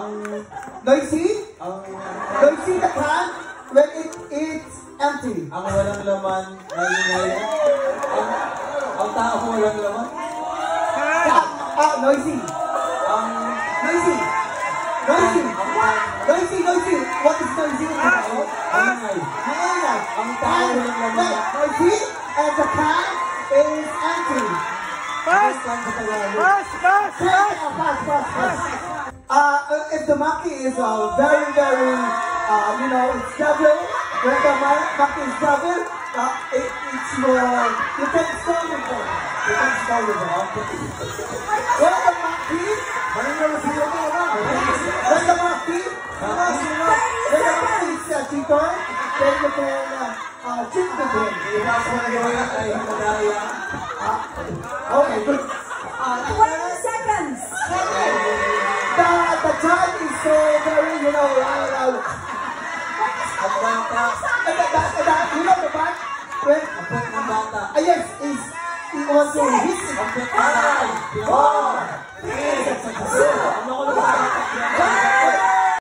Noisy? Noisy the can when it's empty. Ang walang laman ay ngayon. Ang tao walang laman. Noisy. Noisy. Noisy. Noisy, noisy. What is noisy? Maingay. Maingay. Ang tao walang laman. Noisy and the can is empty. Pass! If the monkey is very, you know, it's devil, when the monkey is devil, it's more, you can stall with them. You can stall with them. When the monkey, when the monkey is cheaper, then you can cheat with him. Okay, good. 20 seconds. The child is so very, you know, you know the part when, yes, he wants to hit it.